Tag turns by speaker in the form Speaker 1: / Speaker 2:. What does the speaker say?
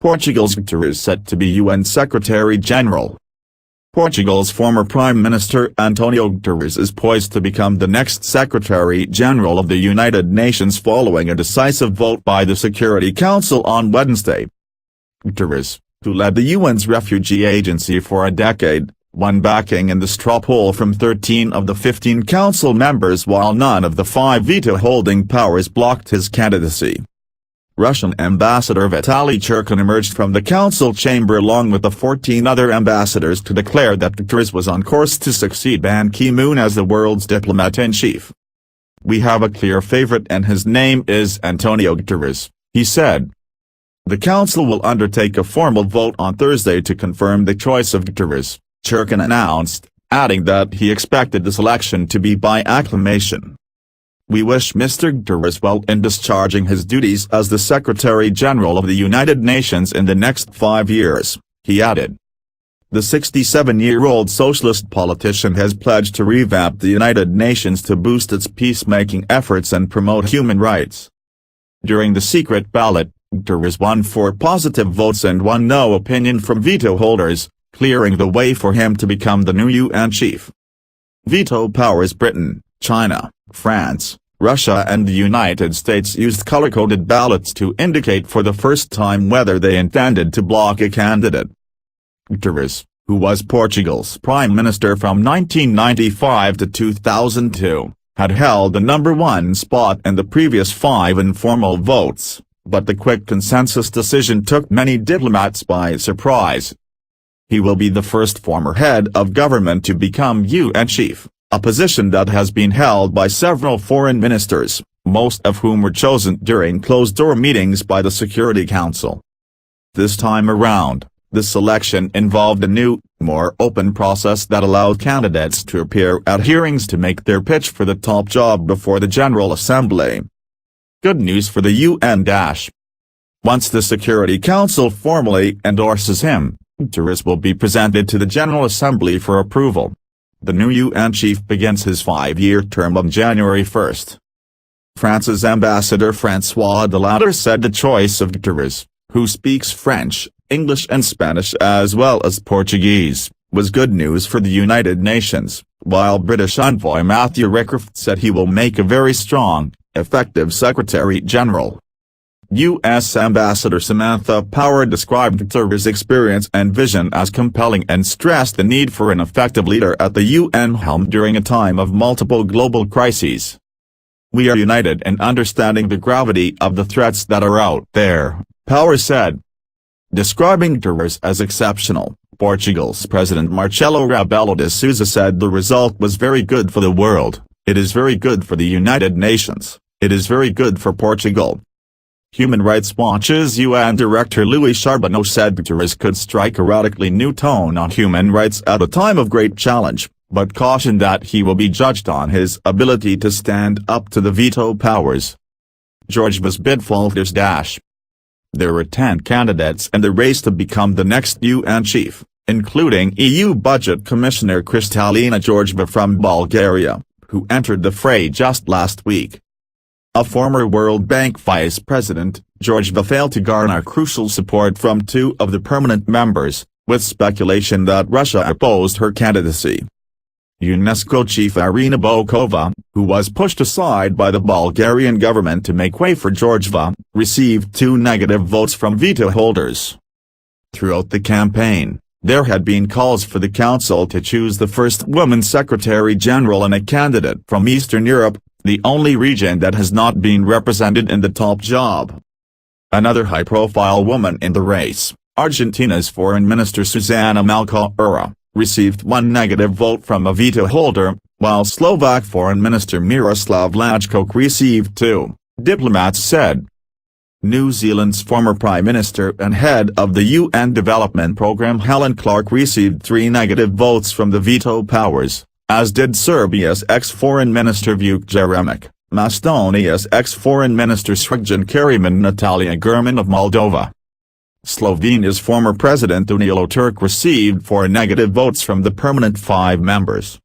Speaker 1: Portugal's Guterres is set to be UN Secretary-General. Portugal's former Prime Minister Antonio Guterres is poised to become the next Secretary-General of the United Nations following a decisive vote by the Security Council on Wednesday. Guterres, who led the UN's refugee agency for a decade, won backing in the straw poll from 13 of the 15 council members while none of the 5 veto-holding powers blocked his candidacy. Russian Ambassador Vitaly Churkin emerged from the council chamber along with the 14 other ambassadors to declare that Guterres was on course to succeed Ban Ki-moon as the world's diplomat-in-chief. "We have a clear favorite and his name is Antonio Guterres," he said. The council will undertake a formal vote on Thursday to confirm the choice of Guterres, Churkin announced, adding that he expected the selection to be by acclamation. "We wish Mr. Guterres well in discharging his duties as the Secretary-General of the United Nations in the next 5 years," he added. The 67-year-old socialist politician has pledged to revamp the United Nations to boost its peacemaking efforts and promote human rights. During the secret ballot, Guterres won 4 positive votes and 1 no opinion from veto holders, clearing the way for him to become the new UN chief. Veto powers Britain, China, France, Russia and the United States used color-coded ballots to indicate for the first time whether they intended to block a candidate. Guterres, who was Portugal's prime minister from 1995 to 2002, had held the #1 spot in the previous 5 informal votes, but the quick consensus decision took many diplomats by surprise. He will be the first former head of government to become UN chief, a position that has been held by several foreign ministers, most of whom were chosen during closed-door meetings by the Security Council. This time around, the selection involved a new, more open process that allowed candidates to appear at hearings to make their pitch for the top job before the General Assembly. Good news for the UN. Once the Security Council formally endorses him, Guterres will be presented to the General Assembly for approval. The new UN chief begins his 5-year term on January 1. France's Ambassador François Delatter said the choice of Guterres, who speaks French, English and Spanish as well as Portuguese, was good news for the United Nations, while British envoy Matthew Rickcroft said he will make a very strong, effective Secretary-General. U.S. Ambassador Samantha Power described Guterres' experience and vision as compelling and stressed the need for an effective leader at the UN helm during a time of multiple global crises. "We are united in understanding the gravity of the threats that are out there," Power said. Describing Guterres as exceptional, Portugal's President Marcelo Rebelo de Sousa said the result was very good for the world, it is very good for the United Nations, it is very good for Portugal. Human Rights Watch's UN Director Louis Charbonneau said Guterres could strike a radically new tone on human rights at a time of great challenge, but cautioned that he will be judged on his ability to stand up to the veto powers. Georgia's bid falters. There are 10 candidates in the race to become the next UN chief, including EU Budget Commissioner Kristalina Georgieva from Bulgaria, who entered the fray just last week. A former World Bank vice president, Georgieva failed to garner crucial support from 2 of the permanent members, with speculation that Russia opposed her candidacy. UNESCO chief Irina Bokova, who was pushed aside by the Bulgarian government to make way for Georgieva, received 2 negative votes from veto holders. Throughout the campaign, there had been calls for the council to choose the first woman secretary-general and a candidate from Eastern Europe, the only region that has not been represented in the top job. Another high-profile woman in the race, Argentina's Foreign Minister Susana Malcorra, received 1 negative vote from a veto holder, while Slovak Foreign Minister Miroslav Lajčák received 2, diplomats said. New Zealand's former Prime Minister and head of the UN Development Programme Helen Clark received 3 negative votes from the veto powers, as did Serbia's ex-Foreign Minister Vuk Jeremic, Macedonia's ex-Foreign Minister Srđan Karić and Natalia Gurman of Moldova. Slovenia's former President Danilo Turk received 4 negative votes from the permanent 5 members.